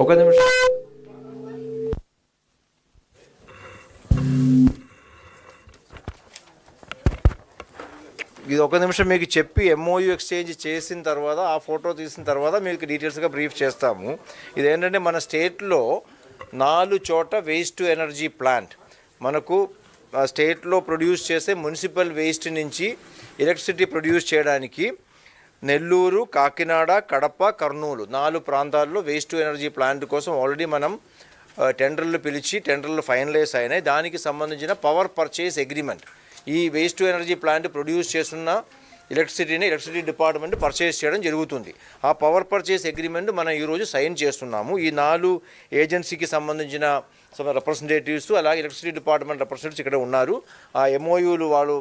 ఒక నిమిషం. ఇది ఒక నిమిషం మీకు చెప్పి ఎంఓయూ ఎక్స్చేంజ్ చేసిన తర్వాత ఆ ఫోటో తీసిన తర్వాత మీకు డీటెయిల్స్గా బ్రీఫ్ చేస్తాము. ఇదేంటంటే మన స్టేట్లో 4 చోట వేస్ట్ టు ఎనర్జీ ప్లాంట్ మనకు స్టేట్లో ప్రొడ్యూస్ చేసే మున్సిపల్ వేస్ట్ నుంచి ఎలక్ట్రిసిటీ ప్రొడ్యూస్ చేయడానికి నెల్లూరు, కాకినాడ, కడప, కర్నూలు 4 ప్రాంతాల్లో వేస్ట్ టు ఎనర్జీ ప్లాంట్ కోసం ఆల్రెడీ మనం టెండర్లు పిలిచి టెండర్లు ఫైనలైజ్ అయినాయి. దానికి సంబంధించిన పవర్ పర్చేస్ అగ్రిమెంట్ ఈ waste to energy plant produce చేస్తున్న ఎలక్ట్రిసిటీ డిపార్ట్మెంట్ పర్చేస్ చేయడం జరుగుతుంది. ఆ పవర్ పర్చేస్ అగ్రిమెంట్ మనం ఈరోజు సైన్ చేస్తున్నాము. ఈ 4 ఏజెన్సీకి సంబంధించిన రిప్రజెంటేటివ్స్ అలాగే ఎలక్ట్రిసిటీ డిపార్ట్మెంట్ రిప్రజెంటేటివ్స్ ఇక్కడ ఉన్నారు. ఆ ఎంఓయూలు వాళ్ళు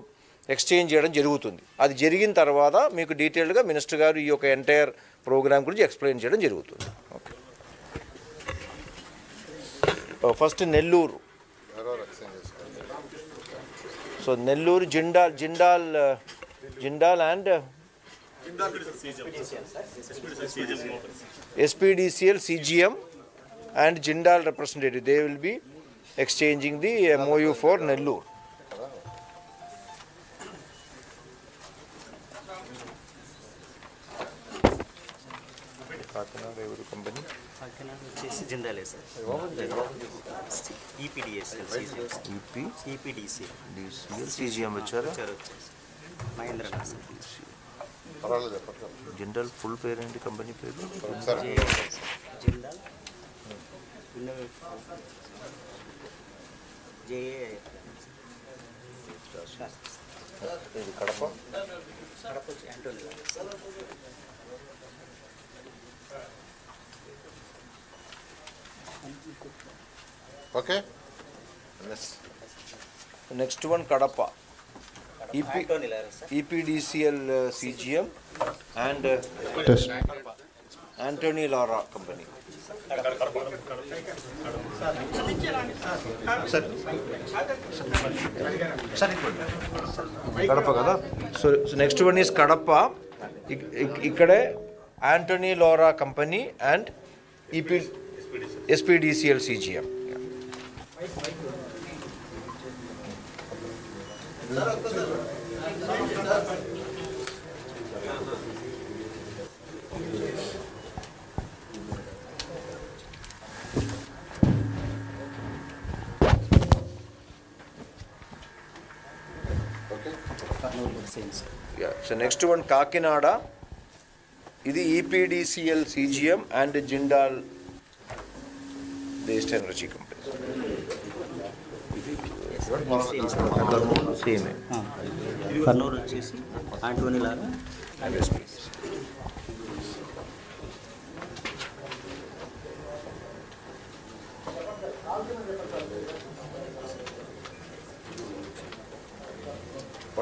ఎక్స్చేంజ్ చేయడం జరుగుతుంది. అది జరిగిన తర్వాత మీకు డీటెయిల్డ్గా మినిస్టర్ గారు ఈ యొక్క ఎంటైర్ ప్రోగ్రామ్ గురించి ఎక్స్ప్లెయిన్ చేయడం జరుగుతుంది. Okay, first Nellore. So Nellore Jindal and SPDCL CGM and Jindal representative, they will be exchanging the MOU for Nellore. Kakinada every company Kakinada వచ్చేసి జిందాలే సార్. EPDCL CGM వచ్చారు. మహేంద్ర జిందాల్ ఫుల్ పేరు ఏంటి, కంపెనీ పేరు? జిందాల్ ఇది Kadapa Antony. Okay, next one Kadapa EPDCL CGM and Anthony Lara company. Kadapa కదా. So next one is Kadapa. ఇక్కడే Antony Lara company and SPDCL CGM. So next one Kakinada. ఇది EPDCL CGM and Jindal Waste Energy Company. Same Kurnool వచ్చేసి Antony లాగా and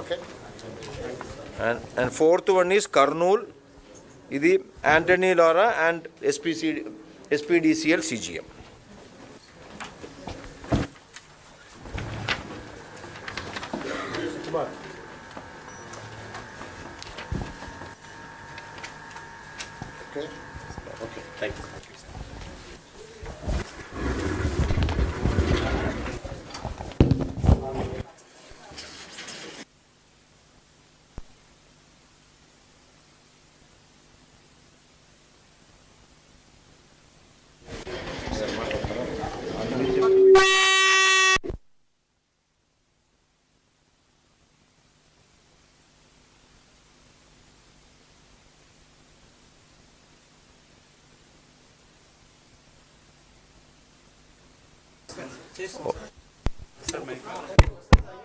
okay. And fourth one is Kurnool. ఇది Antony Lara and SPDCL CGM. Okay, thank you.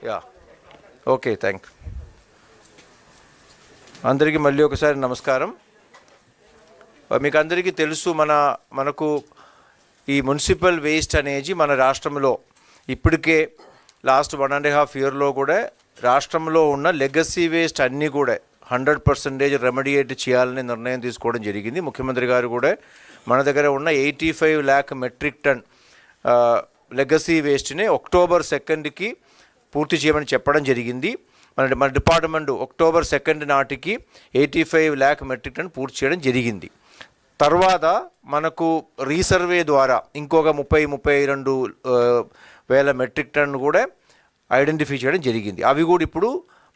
Yeah, okay, thank you. అందరికీ మళ్ళీ ఒకసారి నమస్కారం. మీకు అందరికీ తెలుసు మనకు ఈ మున్సిపల్ వేస్ట్ అనేది మన రాష్ట్రంలో ఇప్పటికే లాస్ట్ 1.5 yearలో కూడా రాష్ట్రంలో ఉన్న లెగసీ వేస్ట్ అన్నీ కూడా 100% రెమెడియేట్ చేయాలని నిర్ణయం తీసుకోవడం జరిగింది. ముఖ్యమంత్రి గారు కూడా మన దగ్గర ఉన్న 85 lakh మెట్రిక్ టన్ లెగసీ వేస్ట్ని October 2కి పూర్తి చేయమని చెప్పడం జరిగింది. మన డిపార్ట్మెంట్ October 2 నాటికి 85 lakh మెట్రిక్ టన్ పూర్తి చేయడం జరిగింది. తర్వాత మనకు రీసర్వే ద్వారా ఇంకొక 32 వేల మెట్రిక్ టన్ కూడా ఐడెంటిఫై చేయడం జరిగింది. అవి కూడా ఇప్పుడు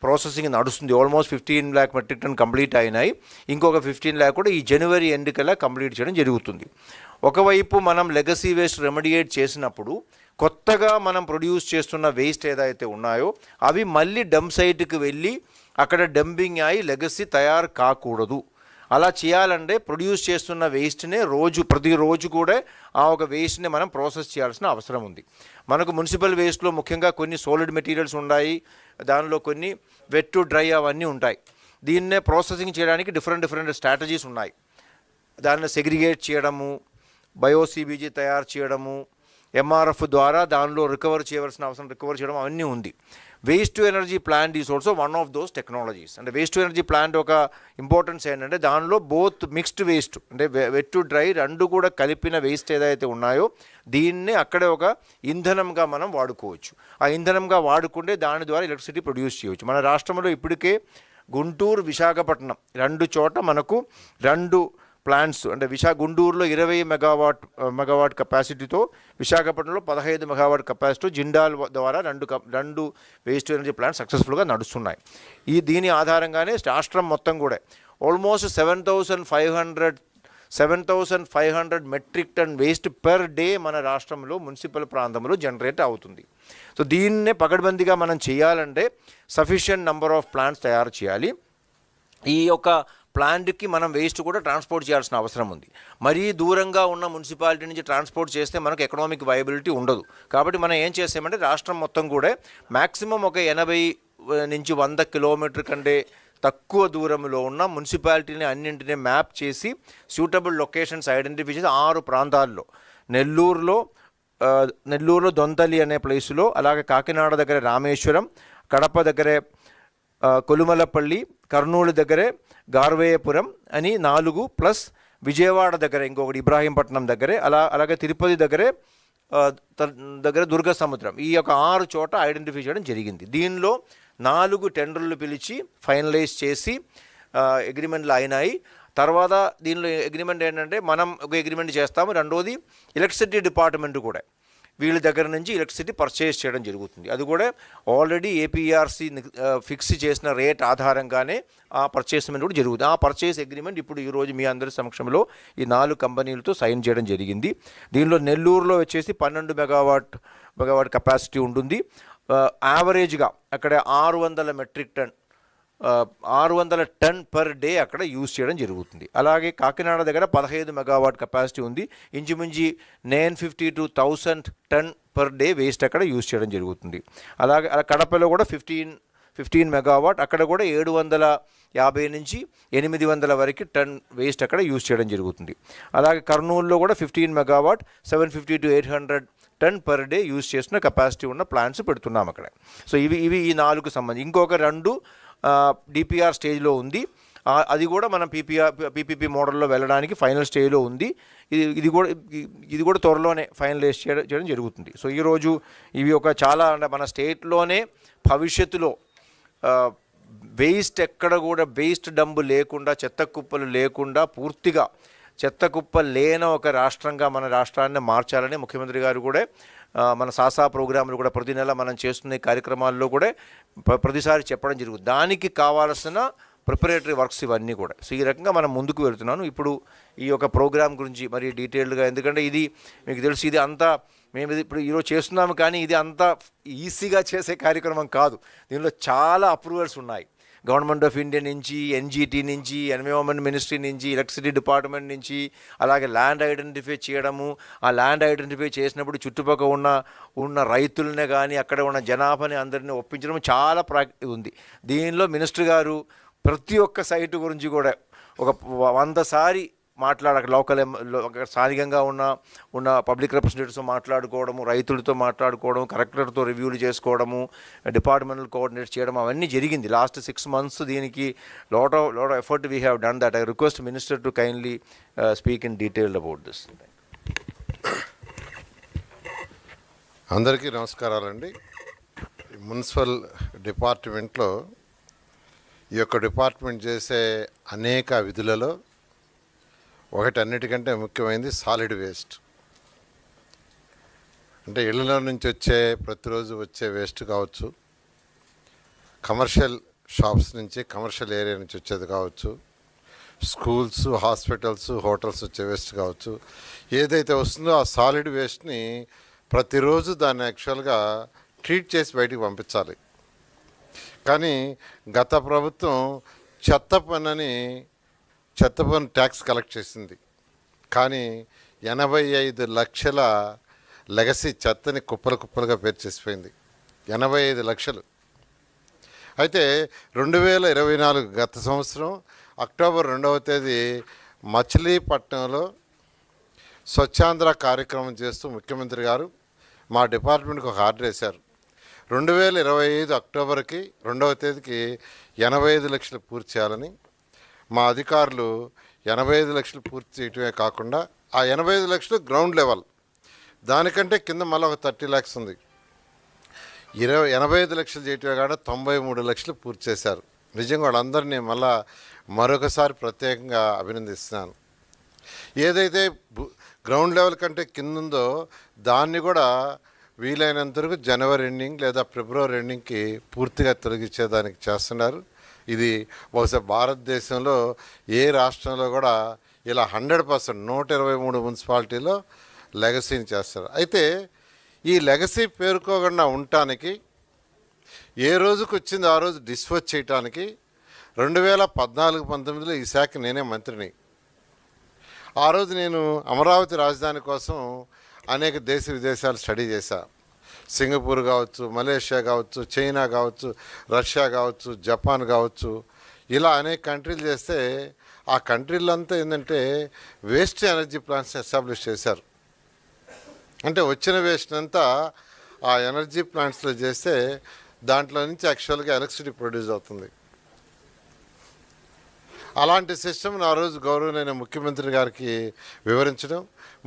ప్రాసెసింగ్ నడుస్తుంది. Almost 15 lakh metric ton complete అయినాయి. ఇంకొక 15 lakh కూడా ఈ జనవరి ఎండ్ కల్లా కంప్లీట్ చేయడం జరుగుతుంది. ఒకవైపు మనం లెగసీ వేస్ట్ రెమెడియేట్ చేసినప్పుడు కొత్తగా మనం ప్రొడ్యూస్ చేస్తున్న వేస్ట్ ఏదైతే ఉన్నాయో అవి మళ్ళీ డంప్ సైట్కి వెళ్ళి అక్కడ డంపింగ్ అయి లెగసీ తయారు కాకూడదు. అలా చేయాలంటే ప్రొడ్యూస్ చేస్తున్న వేస్ట్నే ప్రతిరోజు కూడా ఆ ఒక వేస్ట్ని మనం ప్రాసెస్ చేయాల్సిన అవసరం ఉంది. మనకు మున్సిపల్ వేస్ట్లో ముఖ్యంగా కొన్ని సాలిడ్ మెటీరియల్స్ ఉన్నాయి, దానిలో కొన్ని వెట్ టు డ్రై అవన్నీ ఉంటాయి. దీన్నే ప్రాసెసింగ్ చేయడానికి డిఫరెంట్ స్ట్రాటజీస్ ఉన్నాయి. దాన్ని సెగ్రిగేట్ చేయడము, బయోసీబీజీ తయారు చేయడము, ఎంఆర్ఎఫ్ ద్వారా దానిలో రికవర్ చేయడం అవన్నీ ఉంది. Waste to energy plant is also one of those technologies. అంటే వేస్ట్ టు ఎనర్జీ ప్లాంట్ ఒక ఇంపార్టెన్స్ ఏంటంటే దానిలో బోత్ మిక్స్డ్ వేస్ట్ అంటే వెట్ టు డ్రై రెండు కూడా కలిపిన వేస్ట్ ఏదైతే ఉన్నాయో దీన్ని అక్కడే ఒక ఇంధనంగా మనం వాడుకోవచ్చు. ఆ ఇంధనంగా వాడుకుంటే దాని ద్వారా ఎలక్ట్రిసిటీ ప్రొడ్యూస్ చేయవచ్చు. మన రాష్ట్రంలో ఇప్పటికే గుంటూరు, విశాఖపట్నం 2 చోట మనకు 2 ప్లాంట్స్ అంటే గుంటూరులో 20 మెగావాట్ కెపాసిటీతో, విశాఖపట్నంలో 15 మెగావాట్ కెపాసిటీ జిండాల్ ద్వారా 2 వేస్ట్ ఎనర్జీ ప్లాంట్స్ సక్సెస్ఫుల్గా నడుస్తున్నాయి. దీని ఆధారంగానే రాష్ట్రం మొత్తం కూడా almost 7,500 metric ton waste per day మన రాష్ట్రంలో మున్సిపల్ ప్రాంతంలో జనరేట్ అవుతుంది. సో దీన్నే పకడ్బందీగా మనం చేయాలంటే సఫిషియంట్ నెంబర్ ఆఫ్ ప్లాంట్స్ తయారు చేయాలి. ఈ యొక్క ప్లాంట్కి మనం వేస్ట్ కూడా ట్రాన్స్పోర్ట్ చేయాల్సిన అవసరం ఉంది. మరీ దూరంగా ఉన్న మున్సిపాలిటీ నుంచి ట్రాన్స్పోర్ట్ చేస్తే మనకు ఎకనామిక్ వైబిలిటీ ఉండదు. కాబట్టి మనం ఏం చేసామంటే రాష్ట్రం మొత్తం కూడా మ్యాక్సిమం ఒక 80 నుంచి 100 కిలోమీటర్ కంటే తక్కువ దూరంలో ఉన్న మున్సిపాలిటీని అన్నింటినీ మ్యాప్ చేసి సూటబుల్ లొకేషన్స్ ఐడెంటిఫై చేసి 6 ప్రాంతాల్లో నెల్లూరులో దొంతలి అనే ప్లేసులో, అలాగే కాకినాడ దగ్గర రామేశ్వరం, కడప దగ్గరే కొలుమలపల్లి, కర్నూలు దగ్గరే గార్వేయపురం అని 4 ప్లస్ విజయవాడ దగ్గర ఇంకొకటి ఇబ్రాహీంపట్నం దగ్గరే, అలాగే తిరుపతి దగ్గరే దుర్గ సముద్రం, ఈ యొక్క 6 చోట ఐడెంటిఫై చేయడం జరిగింది. దీనిలో 4 టెండర్లు పిలిచి ఫైనలైజ్ చేసి అగ్రిమెంట్లు అయినాయి. తర్వాత దీనిలో అగ్రిమెంట్ ఏంటంటే మనం ఒక అగ్రిమెంట్ చేస్తాము. రెండోది ఎలక్ట్రిసిటీ డిపార్ట్మెంట్ కూడా వీళ్ళ దగ్గర నుంచి ఎలక్ట్రిసిటీ పర్చేస్ చేయడం జరుగుతుంది. అది కూడా ఆల్రెడీ ఏపీఆర్సీ ఫిక్స్ చేసిన రేట్ ఆధారంగానే ఆ పర్చేస్మెంట్ కూడా జరుగుతుంది. ఆ పర్చేస్ అగ్రిమెంట్ ఇప్పుడు ఈరోజు మీ అందరి సమక్షంలో ఈ 4 కంపెనీలతో సైన్ చేయడం జరిగింది. దీనిలో నెల్లూరులో వచ్చేసి 12 మెగావాట్ కెపాసిటీ ఉంటుంది. యావరేజ్గా అక్కడ 600 టన్ పర్ డే అక్కడ యూజ్ చేయడం జరుగుతుంది. అలాగే కాకినాడ దగ్గర 15 మెగావాట్ కెపాసిటీ ఉంది. ఇంచుమించి 950 to 1000 ton per day waste అక్కడ యూజ్ చేయడం జరుగుతుంది. అలాగే కడపలో కూడా 15 మెగావాట్, అక్కడ కూడా 750 నుంచి 800 వరకు టన్ వేస్ట్ అక్కడ యూజ్ చేయడం జరుగుతుంది. అలాగే కర్నూలులో కూడా 15 megawatt 750 to 800 ton per day use చేస్తున్న కెపాసిటీ ఉన్న ప్లాంట్స్ పెడుతున్నాం అక్కడ. సో ఇవి ఈ 4కు సంబంధించి ఇంకొక 2 డిపిఆర్ స్టేజ్లో ఉంది. అది కూడా మనం పీపీపీ మోడల్లో వెళ్ళడానికి ఫైనల్ స్టేజ్లో ఉంది. ఇది కూడా త్వరలోనే ఫైనలైజ్ చేయడం జరుగుతుంది. సో ఈరోజు ఇవి ఒక చాలా అంటే మన స్టేట్లోనే భవిష్యత్తులో వేస్ట్ ఎక్కడ కూడా వేస్ట్ డంబు లేకుండా, చెత్త కుప్పలు లేకుండా, పూర్తిగా చెత్త కుప్ప లేని ఒక రాష్ట్రంగా మన రాష్ట్రాన్ని మార్చాలని ముఖ్యమంత్రి గారు కూడా మన సాసా ప్రోగ్రాంలు కూడా ప్రతి నెల మనం చేస్తున్న కార్యక్రమాల్లో కూడా ప్రతిసారి చెప్పడం జరుగుతుంది. దానికి కావాల్సిన ప్రిపరేటరీ వర్క్స్ ఇవన్నీ కూడా. సో ఈ రకంగా మనం ముందుకు వెళ్తున్నాను. ఇప్పుడు ఈ యొక్క ప్రోగ్రాం గురించి మరి డీటెయిల్డ్గా, ఎందుకంటే ఇది మీకు తెలుసు, ఇది అంతా మేము ఇప్పుడు ఈరోజు చేస్తున్నాము కానీ ఇది అంతా ఈజీగా చేసే కార్యక్రమం కాదు. దీనిలో చాలా అప్రూవల్స్ ఉన్నాయి. గవర్నమెంట్ ఆఫ్ ఇండియా నుంచి, ఎన్జీటీ నుంచి, ఎన్విరాన్మెంట్ మినిస్ట్రీ నుంచి, ఎలక్ట్రిసిటీ డిపార్ట్మెంట్ నుంచి, అలాగే ల్యాండ్ ఐడెంటిఫై చేయడము. ఆ ల్యాండ్ ఐడెంటిఫై చేసినప్పుడు చుట్టుపక్కల ఉన్న రైతులనే కానీ అక్కడ ఉన్న జనాభాని అందరినీ ఒప్పించడం చాలా ఉంది. దీనిలో మినిస్టర్ గారు ప్రతి ఒక్క సైటు గురించి కూడా ఒక 100 సారి లోకల్ స్థానికంగా ఉన్న పబ్లిక్ రిప్రజెంటేటివ్స్తో మాట్లాడుకోవడము, రైతులతో మాట్లాడుకోవడం, కలెక్టర్తో రివ్యూలు చేసుకోవడము, డిపార్ట్మెంటల్ కోఆర్డినేట్ చేయడం అవన్నీ జరిగింది. లాస్ట్ 6 months దీనికి lot of effort we have done that. I request minister to kindly speak in detail about this. అందరికీ నమస్కారాలండి. మున్సిపల్ డిపార్ట్మెంట్లో ఈ యొక్క డిపార్ట్మెంట్ చేసే అనేక విధులలో ఒకటి అన్నిటికంటే ముఖ్యమైనది సాలిడ్ వేస్ట్. అంటే ఇళ్ళలో నుంచి వచ్చే ప్రతిరోజు వచ్చే వేస్ట్ కావచ్చు, కమర్షియల్ షాప్స్ నుంచి కమర్షియల్ ఏరియా నుంచి వచ్చేది కావచ్చు, స్కూల్స్, హాస్పిటల్స్, హోటల్స్ వచ్చే వేస్ట్ కావచ్చు, ఏదైతే వస్తుందో ఆ సాలిడ్ వేస్ట్ని ప్రతిరోజు దాన్ని యాక్చువల్గా ట్రీట్ చేసి బయటికి పంపించాలి. కానీ గత ప్రభుత్వం చెత్త పన్ను ట్యాక్స్ కలెక్ట్ చేసింది. కానీ 85 లక్షల లెగసీ చెత్తని కుప్పలుగా పేర్చేసిపోయింది. 85 లక్షలు. అయితే 2024 గత సంవత్సరం అక్టోబర్ 2వ తేదీ మచిలీపట్నంలో స్వచ్ఛాంధ్ర కార్యక్రమం చేస్తూ ముఖ్యమంత్రి గారు మా డిపార్ట్మెంట్కి ఒక ఆర్డర్ వేశారు. 2025 అక్టోబర్కి 2వ తేదీకి 85 లక్షలు పూర్తి చేయాలని. మా అధికారులు 85 లక్షలు పూర్తి చేయటమే కాకుండా ఆ 85 లక్షలు గ్రౌండ్ లెవెల్, దానికంటే కింద మళ్ళీ ఒక 30 lakhs ఉంది. 85 లక్షలు చేయటమే కాకుండా 93 లక్షలు పూర్తి చేశారు. నిజంగా వాళ్ళందరినీ మరొకసారి ప్రత్యేకంగా అభినందిస్తున్నాను. ఏదైతే గ్రౌండ్ లెవెల్ కంటే కింద ఉందో దాన్ని కూడా వీలైనంత వరకు జనవరి ఎండింగ్ లేదా ఫిబ్రవరి ఎండింగ్కి పూర్తిగా తొలగించేదానికి చేస్తున్నారు. ఇది బహుశా భారతదేశంలో ఏ రాష్ట్రంలో కూడా ఇలా 100% 123 మున్సిపాలిటీలో లెగసీని చేస్తారు. అయితే ఈ లెగసీ పేరుకోకుండా ఉండటానికి, ఏ రోజుకు వచ్చింది ఆ రోజు డిస్పోజ్ చేయటానికి 2014-19లో ఈ శాఖ నేనే మంత్రిని. ఆ రోజు నేను అమరావతి రాజధాని కోసం అనేక దేశ విదేశాలు స్టడీ చేశా. సింగపూర్ కావచ్చు, మలేషియా కావచ్చు, చైనా కావచ్చు, రష్యా కావచ్చు, జపాన్ కావచ్చు, ఇలా అనేక కంట్రీలు చేస్తే ఆ కంట్రీలంతా ఏంటంటే వేస్ట్ ఎనర్జీ ప్లాంట్స్ ఎస్టాబ్లిష్ చేశారు. అంటే వచ్చిన వేస్ట్ అంతా ఆ ఎనర్జీ ప్లాంట్స్లో చేస్తే దాంట్లో నుంచి యాక్చువల్గా ఎలక్ట్రిసిటీ ప్రొడ్యూస్ అవుతుంది. అలాంటి సిస్టమ్ని ఆ రోజు గౌరవనీయ ముఖ్యమంత్రి గారికి వివరించడం,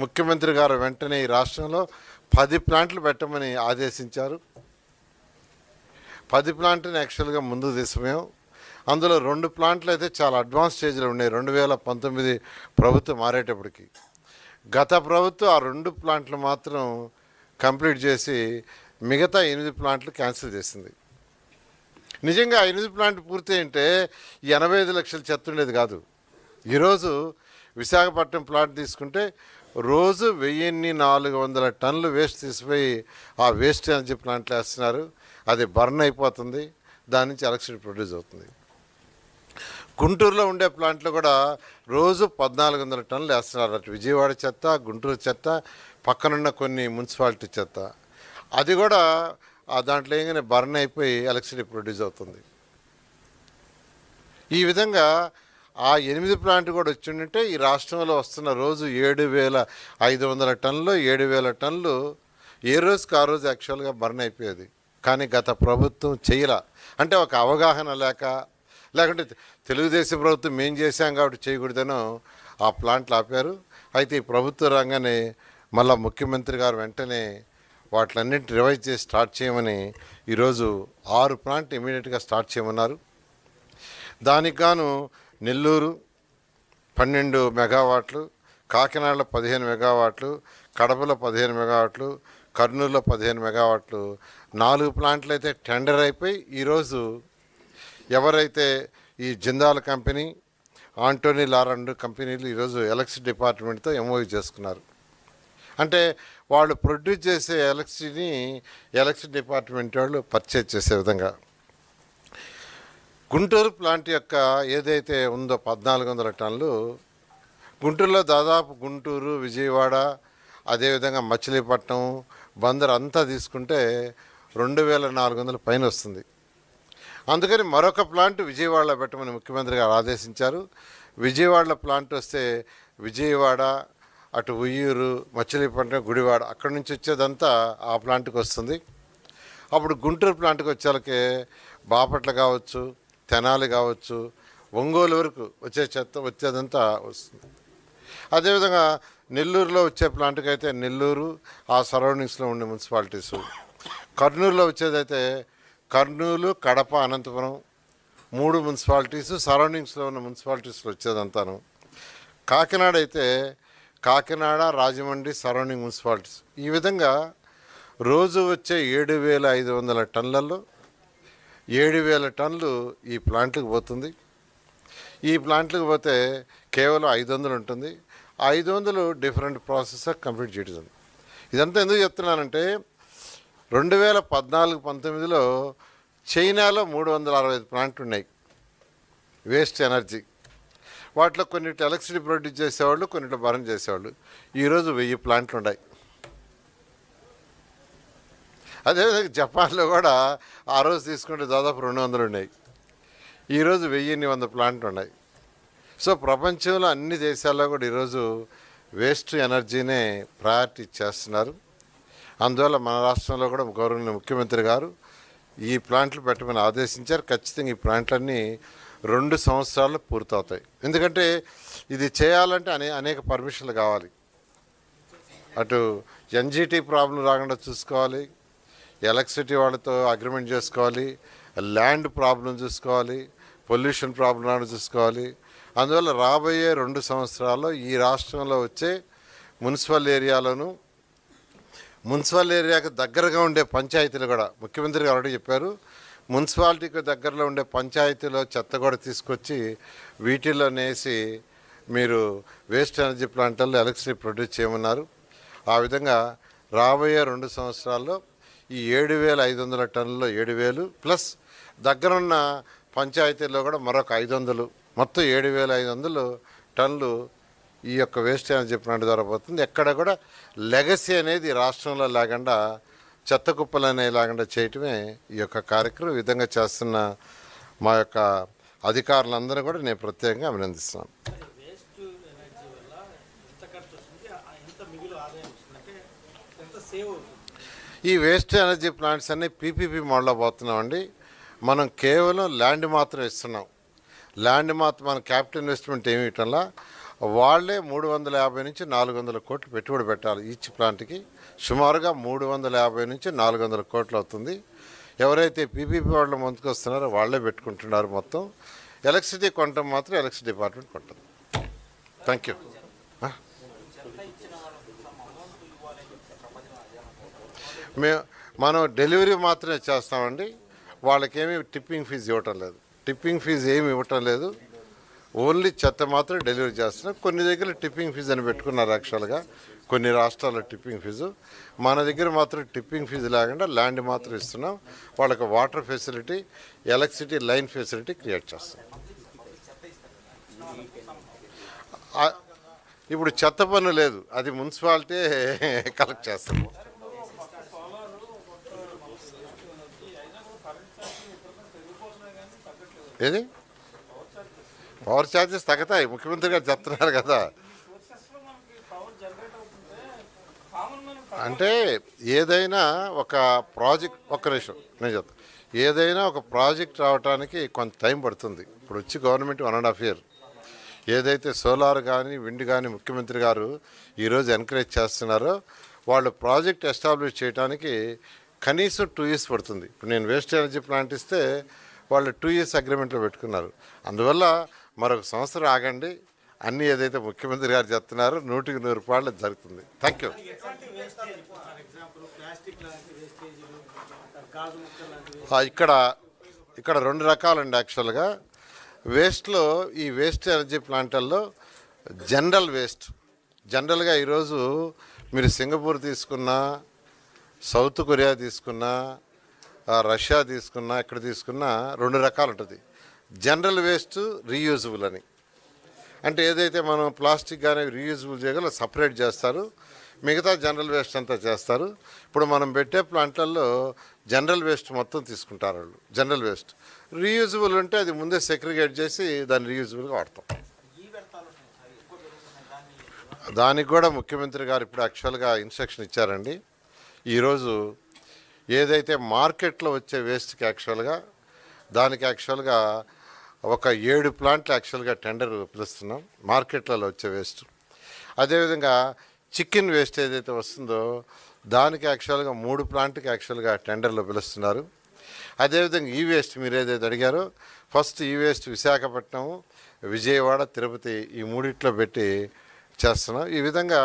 ముఖ్యమంత్రి గారు వెంటనే ఈ రాష్ట్రంలో 10 ప్లాంట్లు పెట్టమని ఆదేశించారు. 10 ప్లాంట్ని యాక్చువల్గా ముందు తీసుకున్నాం. అందులో 2 ప్లాంట్లు అయితే చాలా అడ్వాన్స్ స్టేజ్లో ఉన్నాయి 2019 ప్రభుత్వం మారేటప్పటికి. గత ప్రభుత్వం ఆ 2 ప్లాంట్లు మాత్రం కంప్లీట్ చేసి మిగతా 8 ప్లాంట్లు క్యాన్సిల్ చేసింది. నిజంగా 8 ప్లాంట్ పూర్తి అంటే 85 లక్షల చెత్త ఉండేది కాదు. ఈరోజు విశాఖపట్నం ప్లాంట్ తీసుకుంటే రోజు 1400 టన్నులు వేస్ట్ తీసిపోయి ఆ వేస్ట్ ఎనర్జీ ప్లాంట్లు వేస్తున్నారు. అది బర్న్ అయిపోతుంది, దాని నుంచి ఎలక్ట్రిసిటీ ప్రొడ్యూస్ అవుతుంది. గుంటూరులో ఉండే ప్లాంట్లో కూడా రోజు 1400 టన్నులు వేస్తున్నారు. అటు విజయవాడ చెత్త, గుంటూరు చెత్త, పక్కనున్న కొన్ని మున్సిపాలిటీ చెత్త, అది కూడా దాంట్లో ఏంగానే బర్న్ అయిపోయి ఎలక్ట్రిసిటీ ప్రొడ్యూస్ అవుతుంది. ఈ విధంగా ఆ 8 ప్లాంట్ కూడా వచ్చిందంటే ఈ రాష్ట్రంలో వస్తున్న రోజు 7500 టన్నులు, 7000 టన్నులు ఏ రోజుకి ఆ రోజు యాక్చువల్గా బర్న్ అయిపోయేది. కానీ గత ప్రభుత్వం చేయలా. అంటే ఒక అవగాహన లేకుంటే తెలుగుదేశం ప్రభుత్వం మేం చేశాం కాబట్టి చేయకూడదనో ఆ ప్లాంట్లు ఆపారు. అయితే ఈ ప్రభుత్వ రంగానే మళ్ళా ముఖ్యమంత్రి గారు వెంటనే వాటిలన్నింటినీ రివైజ్ చేసి స్టార్ట్ చేయమని ఈరోజు 6 ప్లాంట్ ఇమీడియట్గా స్టార్ట్ చేయమన్నారు. దానికి గాను నెల్లూరు 12 మెగావాట్లు, కాకినాడలో 15 మెగావాట్లు, కడపలో 15 మెగావాట్లు, కర్నూలులో 15 మెగావాట్లు, 4 ప్లాంట్లు అయితే టెండర్ అయిపోయి ఈరోజు ఎవరైతే ఈ జిందాల్ కంపెనీ, ఆంటోనీ లా 2 కంపెనీలు ఈరోజు ఎలక్ట్రిసిటీ డిపార్ట్మెంట్తో ఎంఓయూ చేసుకున్నారు. అంటే వాళ్ళు ప్రొడ్యూస్ చేసే ఎలక్ట్రిసిటీని ఎలక్ట్రిసిటీ డిపార్ట్మెంట్ వాళ్ళు పర్చేజ్ చేసే విధంగా. గుంటూరు ప్లాంట్ యొక్క ఏదైతే ఉందో 1400 టన్నులు, గుంటూరులో దాదాపు గుంటూరు, విజయవాడ, అదేవిధంగా మచిలీపట్నం, బందర్ అంతా తీసుకుంటే 2400 పైన వస్తుంది. అందుకని మరొక ప్లాంట్ విజయవాడలో పెట్టమని ముఖ్యమంత్రి గారు ఆదేశించారు. విజయవాడలో ప్లాంట్ వస్తే విజయవాడ, అటు ఉయ్యూరు, మచిలీపట్నం, గుడివాడ అక్కడి నుంచి వచ్చేదంతా ఆ ప్లాంట్కి వస్తుంది. అప్పుడు గుంటూరు ప్లాంట్కి వచ్చేళ్ళకే బాపట్ల కావచ్చు, తెనాలి కావచ్చు, ఒంగోలు వరకు వచ్చేదంతా వస్తుంది. అదేవిధంగా నెల్లూరులో వచ్చే ప్లాంట్కి అయితే నెల్లూరు, ఆ సరౌండింగ్స్లో ఉండే మున్సిపాలిటీసు, కర్నూలులో వచ్చేదైతే కర్నూలు, కడప, అనంతపురం 3 మున్సిపాలిటీసు, సరౌండింగ్స్లో ఉన్న మున్సిపాలిటీస్లో వచ్చేదంతాను. కాకినాడ అయితే కాకినాడ, రాజమండ్రి సరౌండింగ్ మున్సిపాలిటీస్ ఈ విధంగా రోజు వచ్చే 7,500 టన్నులలో 7,000 టన్నులు ఈ ప్లాంట్లకు పోతుంది. ఈ ప్లాంట్లకు పోతే కేవలం 500 ఉంటుంది. 500 డిఫరెంట్ ప్రాసెస్ కంప్లీట్ చేయడం. ఇదంతా ఎందుకు చెప్తున్నానంటే 2014-19లో చైనాలో 365 ప్లాంట్లు ఉన్నాయి వేస్ట్ ఎనర్జీ. వాటిలో కొన్నిటి ఎలక్ట్రిసిటీ ప్రొడ్యూస్ చేసేవాళ్ళు, కొన్నిటి బర్న్ చేసేవాళ్ళు. ఈరోజు 1000 ప్లాంట్లు ఉన్నాయి. అదేవిధంగా జపాన్లో కూడా ఆ రోజు తీసుకుంటే దాదాపు 200 ఉన్నాయి. ఈరోజు 1100 ప్లాంట్లు ఉన్నాయి. సో ప్రపంచంలో అన్ని దేశాల్లో కూడా ఈరోజు వేస్ట్ ఎనర్జీనే ప్రయారిటీ ఇచ్చేస్తున్నారు. అందువల్ల మన రాష్ట్రంలో కూడా గౌరవనీయ ముఖ్యమంత్రి గారు ఈ ప్లాంట్లు పెట్టమని ఆదేశించారు. ఖచ్చితంగా ఈ ప్లాంట్లన్నీ 2 సంవత్సరాల్లో పూర్తవుతాయి. ఎందుకంటే ఇది చేయాలంటే అనేక పర్మిషన్లు కావాలి. అటు ఎన్జిటి ప్రాబ్లం రాకుండా చూసుకోవాలి, ఎలక్ట్రిసిటీ వాళ్ళతో అగ్రిమెంట్ చేసుకోవాలి, ల్యాండ్ ప్రాబ్లం చూసుకోవాలి, పొల్యూషన్ ప్రాబ్లం రాకుండా చూసుకోవాలి. అందువల్ల రాబోయే 2 సంవత్సరాల్లో ఈ రాష్ట్రంలో వచ్చే మున్సిపల్ ఏరియాలోను, మున్సిపల్ ఏరియాకు దగ్గరగా ఉండే పంచాయతీలు కూడా ముఖ్యమంత్రి గారు ఆల్రెడీ చెప్పారు, మున్సిపాలిటీకి దగ్గరలో ఉండే పంచాయతీలో చెత్త కూడా తీసుకొచ్చి వీటిల్లో నేసి మీరు వేస్ట్ ఎనర్జీ ప్లాంట్లలో ఎలక్ట్రిసిటీ ప్రొడ్యూస్ చేయమన్నారు. ఆ విధంగా రాబోయే 2 సంవత్సరాల్లో ఈ 7,500 టన్నుల్లో 7,000 ప్లస్ దగ్గరున్న పంచాయతీల్లో కూడా మరొక 500, మొత్తం 7,500 టన్నులు ఈ యొక్క వేస్ట్ ఎనర్జీ ప్లాంట్ ద్వారా పోతుంది. ఎక్కడ కూడా లెగసీ అనేది రాష్ట్రంలో లేకుండా, చెత్త కుప్పలు అనేవి లేకుండా చేయటమే ఈ యొక్క కార్యక్రమం. ఈ విధంగా చేస్తున్న మా యొక్క అధికారులందరూ కూడా నేను ప్రత్యేకంగా అభినందిస్తున్నాను. ఈ వేస్ట్ ఎనర్జీ ప్లాంట్స్ అన్నీ పీపీపీ మోడల్లో పోతున్నామండి. మనం కేవలం ల్యాండ్ మాత్రం ఇస్తున్నాం. ల్యాండ్ మాత్రం మన క్యాపిటల్ ఇన్వెస్ట్మెంట్ ఏమి ఇవ్వటంలా వాళ్ళే 350 నుంచి 400 కోట్లు పెట్టుబడి పెట్టాలి. ఈచ్ ప్లాంట్కి సుమారుగా 350 నుంచి 400 కోట్లు అవుతుంది. ఎవరైతే పీపీపీ వాళ్ళు ముందుకు వస్తున్నారో వాళ్ళే పెట్టుకుంటున్నారు. మొత్తం ఎలక్ట్రిసిటీ కొనటం మాత్రం ఎలక్ట్రిసిటీ డిపార్ట్మెంట్ కొంటుంది. Thank you. మనం డెలివరీ మాత్రమే చేస్తామండి. వాళ్ళకేమీ టిప్పింగ్ ఫీజు ఇవ్వటం లేదు. టిప్పింగ్ ఫీజు ఏమి ఇవ్వటం లేదు. ఓన్లీ చెత్త మాత్రం డెలివరీ చేస్తున్నాం. కొన్ని దగ్గర టిప్పింగ్ ఫీజు అని పెట్టుకున్నారు యాక్చువల్గా, కొన్ని రాష్ట్రాల్లో టిప్పింగ్ ఫీజు. మన దగ్గర మాత్రం టిప్పింగ్ ఫీజు లేకుండా ల్యాండ్ మాత్రం ఇస్తున్నాం. వాళ్ళకి water facility, electricity line facility create చేస్తాం. ఇప్పుడు చెత్త పన్ను లేదు, అది మున్సిపాలిటీ కలెక్ట్ చేస్తాం. ఏది పవర్ ఛార్జెస్ తగ్గుతాయి, ముఖ్యమంత్రి గారు చెప్తున్నారు కదా. అంటే ఏదైనా ఒక ప్రాజెక్ట్, ఒక్క నిమిషం నేను చెప్తాను, ఏదైనా ఒక ప్రాజెక్ట్ రావడానికి కొంత టైం పడుతుంది. ఇప్పుడు వచ్చి గవర్నమెంట్ 1.5 year ఏదైతే సోలార్ కానీ విండ్ కానీ ముఖ్యమంత్రి గారు ఈరోజు ఎంకరేజ్ చేస్తున్నారో వాళ్ళు ప్రాజెక్ట్ ఎస్టాబ్లిష్ చేయడానికి కనీసం 2 years పడుతుంది. ఇప్పుడు నేను వేస్ట్ ఎనర్జీ ప్లాంట్ ఇస్తే వాళ్ళు 2 years అగ్రిమెంట్లో పెట్టుకున్నారు. అందువల్ల మరొక సంవత్సరం ఆగండి, అన్నీ ఏదైతే ముఖ్యమంత్రి గారు చెప్తున్నారో 100కి 100 రూపాయలు జరుగుతుంది. Thank you. ఇక్కడ 2 రకాలండి యాక్చువల్గా వేస్ట్లో. ఈ వేస్ట్ ఎనర్జీ ప్లాంట్లలో జనరల్గా ఈరోజు మీరు సింగపూర్ తీసుకున్నా, సౌత్ కొరియా తీసుకున్నా, రష్యా తీసుకున్నా, ఎక్కడ తీసుకున్నా 2 రకాలు ఉంటుంది. జనరల్ వేస్ట్, రీయూజబుల్ అని. అంటే ఏదైతే మనం ప్లాస్టిక్ కానీ రీయూజబుల్ చేయగల సపరేట్ చేస్తారు, మిగతా జనరల్ వేస్ట్ అంతా చేస్తారు. ఇప్పుడు మనం పెట్టే ప్లాంట్లలో జనరల్ వేస్ట్ మొత్తం తీసుకుంటారు వాళ్ళు. జనరల్ వేస్ట్ రీయూజబుల్ ఉంటే అది ముందే సెగ్రిగేట్ చేసి దాన్ని రీయూజబుల్గా వాడతాం. దానికి కూడా ముఖ్యమంత్రి గారు ఇప్పుడు యాక్చువల్గా ఇన్స్ట్రక్షన్ ఇచ్చారండి. ఈరోజు ఏదైతే మార్కెట్లో వచ్చే వేస్ట్కి దానికి యాక్చువల్గా ఒక 7 ప్లాంట్లు యాక్చువల్గా టెండర్ పిలుస్తున్నాం మార్కెట్లలో వచ్చే వేస్ట్. అదేవిధంగా చికెన్ వేస్ట్ ఏదైతే వస్తుందో దానికి యాక్చువల్గా 3 ప్లాంట్కి యాక్చువల్గా టెండర్లో పిలుస్తున్నారు. అదేవిధంగా ఈ వేస్ట్ మీరు ఏదైతే అడిగారో ఫస్ట్ ఈ వేస్ట్ విశాఖపట్నం, విజయవాడ తిరుపతి ఈ మూడిట్లో పెట్టి చేస్తున్నాం. ఈ విధంగా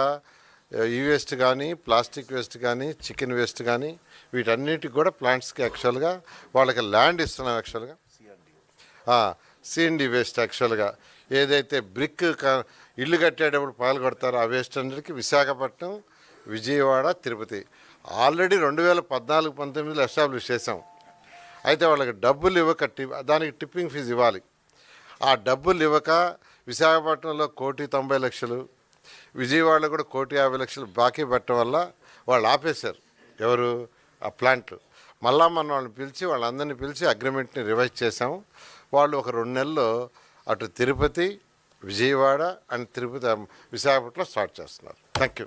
ఈ వేస్ట్ కానీ ప్లాస్టిక్ వేస్ట్ కానీ చికెన్ వేస్ట్ కానీ వీటన్నిటికి కూడా ప్లాంట్స్కి యాక్చువల్గా వాళ్ళకి ల్యాండ్ ఇస్తున్నాం. యాక్చువల్గా సిఎన్డి వేస్ట్ యాక్చువల్గా ఏదైతే బ్రిక్ ఇల్లు కట్టేటప్పుడు పాల్గొడతారో ఆ వేస్ట్ అన్నిటికీ విశాఖపట్నం, విజయవాడ, తిరుపతి ఆల్రెడీ 2014-19లో ఎస్టాబ్లిష్ చేసాం. అయితే వాళ్ళకి డబ్బులు ఇవ్వక దానికి టిప్పింగ్ ఫీజు ఇవ్వాలి. ఆ డబ్బులు ఇవ్వక విశాఖపట్నంలో 1,90,00,000, విజయవాడలో కూడా 1,50,00,000 బాకీ పెట్టడం వల్ల వాళ్ళు ఆపేశారు. ఎవరు? ఆ ప్లాంట్లు. మళ్ళా మనం వాళ్ళని పిలిచి వాళ్ళందరినీ పిలిచి అగ్రిమెంట్ని రివైజ్ చేసాము. వాళ్ళు ఒక 2 నెలల్లో అటు తిరుపతి, విజయవాడ అండ్ విశాఖపట్నంలో స్టార్ట్ చేస్తున్నారు. Thank you.